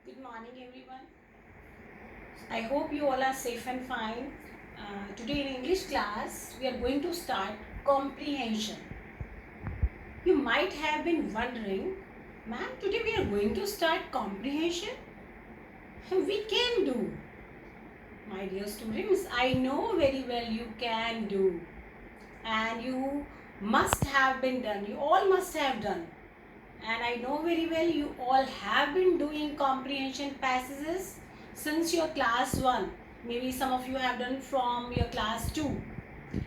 Good morning, everyone. I hope you all are safe and fine. Today in English class, we are going to start comprehension. You might have been wondering, ma'am, today we are going to start comprehension. We can do. My dear students, I know very well you can do. And you must have been done. You all must have done. And I know very well you all have been doing comprehension passages since your class 1. Maybe some of you have done from your class 2.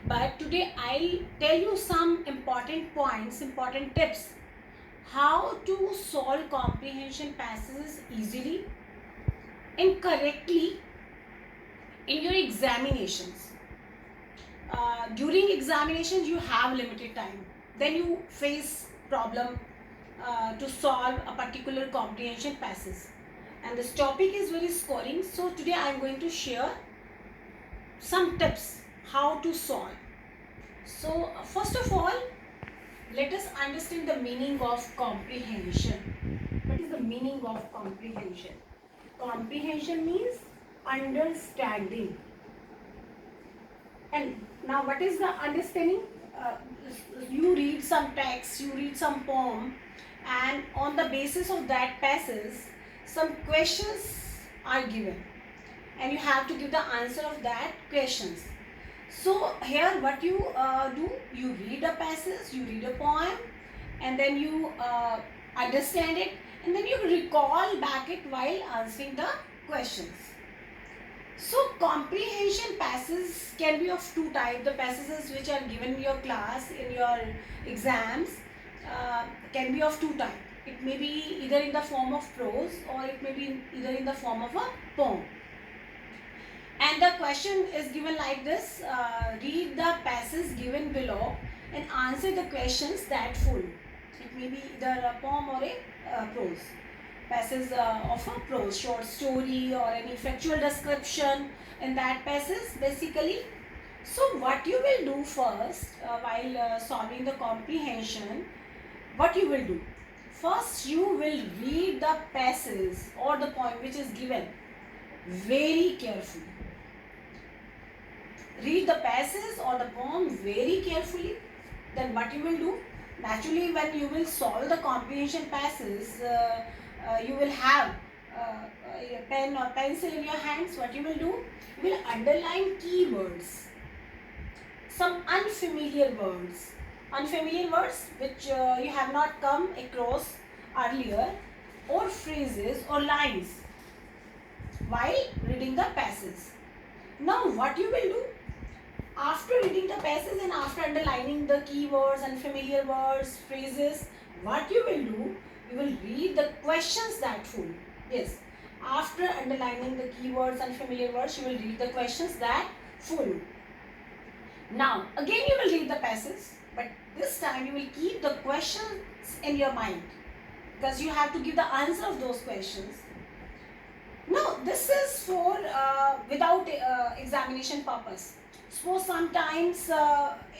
But today I'll tell you some important points, important tips how to solve comprehension passages easily and correctly in your examinations. During examinations you have limited time. Then you face problem to solve a particular comprehension passage, and this topic is very scoring. So today I am going to share some tips how to solve. So first of all, let us understand the meaning of comprehension. What is the meaning of comprehension? Comprehension means understanding. And now what is the understanding? uh, you read some text, you read some poem, and on the basis of that passage some questions are given, and you have to give the answer of that questions. So here what you do, you read a passage, you read a poem, and then you understand it, and then you recall back it while answering the questions. So comprehension passages can be of two types. The passages which are given in your class, in your exams, can be of two types. It may be either in the form of prose, or it may be either in the form of a poem. And the question is given like this: read the passage given below and answer the questions that follow. It may be either a poem or a prose. Passage of a prose, short story or any factual description in that passage basically. So what you will do first while solving the comprehension, what you will do? First you will read the passage or the poem which is given very carefully. Read the passage or the poem very carefully. Then what you will do? Naturally, when you will solve the comprehension passage, you will have a pen or pencil in your hands. What you will do? You will underline keywords, some unfamiliar words which you have not come across earlier, or phrases or lines while reading the passage. Now what you will do? After reading the passage and after underlining the keywords and familiar words, phrases, what you will do? You will read the questions that follow. Yes. After underlining the keywords and familiar words, you will read the questions that follow. Now, again you will read the passage, but this time you will keep the questions in your mind, because you have to give the answer of those questions. Now, this is for without examination purpose. So sometimes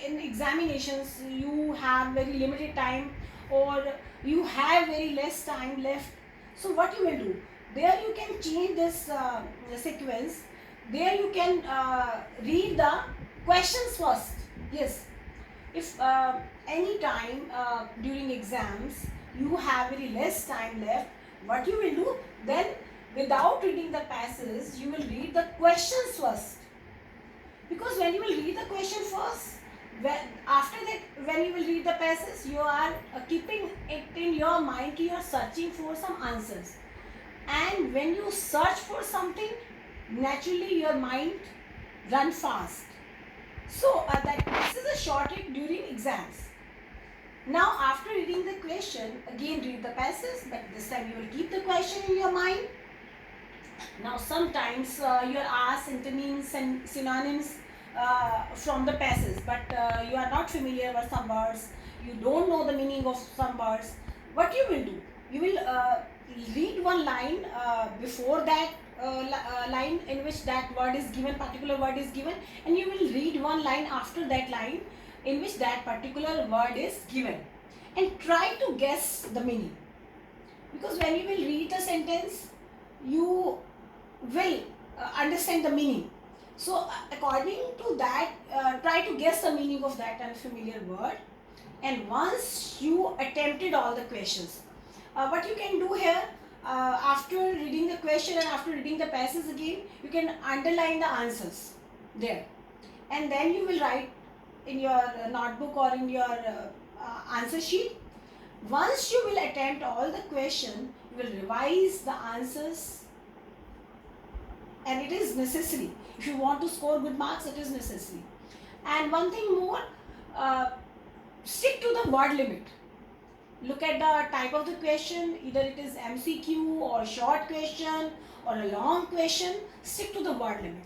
in examinations you have very limited time, or you have very less time left. So what you will do? There you can change this sequence. There you can read the questions first. Yes. If any time during exams you have very less time left, what you will do? Then without reading the passage, you will read the questions first. Because when you will read the question first, after that, when you will read the passage, you are keeping it in your mind, you are searching for some answers. And when you search for something, naturally your mind run fast. So this is a short trick during exams. Now after reading the question, again read the passage, but this time you will keep the question in your mind. Now sometimes you are asked antonyms and synonyms from the passage, but you are not familiar with some words, you don't know the meaning of some words. What you will do? You will read one line before that line in which that word is given, particular word is given, and you will read one line after that line in which that particular word is given, and try to guess the meaning. Because when you will read the sentence, you will understand the meaning. So according to that, try to guess the meaning of that unfamiliar word. And once you attempted all the questions, what you can do here, after reading the question and after reading the passage again, you can underline the answers there, and then you will write in your notebook or in your answer sheet. Once you will attempt all the question, you will revise the answers, and it is necessary. If you want to score good marks, it is necessary. And one thing more, uh, stick to the word limit. Look at the type of the question, either it is MCQ or short question or a long question. Stick to the word limit,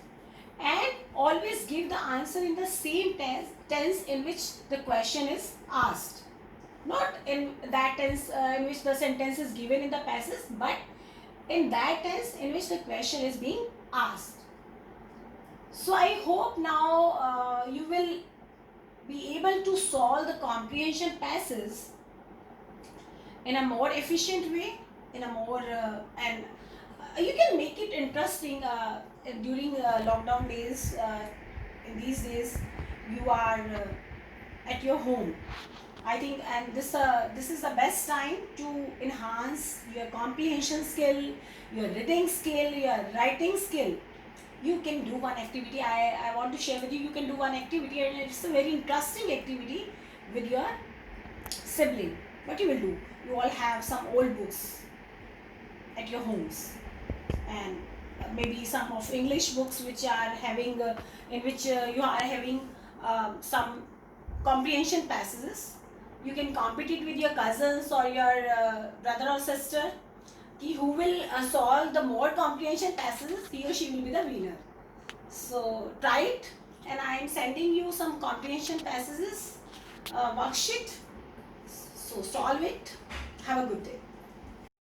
and always give the answer in the same tense in which the question is asked, not in that tense in which the sentence is given in the passage, but in that tense in which the question is being asked. So I hope now you will be able to solve the comprehension passages in a more efficient way, in a more and you can make it interesting during lockdown days. In these days, you are at your home, I think, and this is the best time to enhance your comprehension skill, your reading skill, your writing skill. You can do one activity. I want to share with you. You can do one activity, and it's a very interesting activity with your sibling. What you will do? You all have some old books at your homes, and maybe some of English books which are having in which you are having some comprehension passages. You can compete it with your cousins or your brother or sister. Who will solve the more comprehension passages, he or she will be the winner. So try it, and I am sending you some comprehension passages worksheet. So solve it. Have a good day.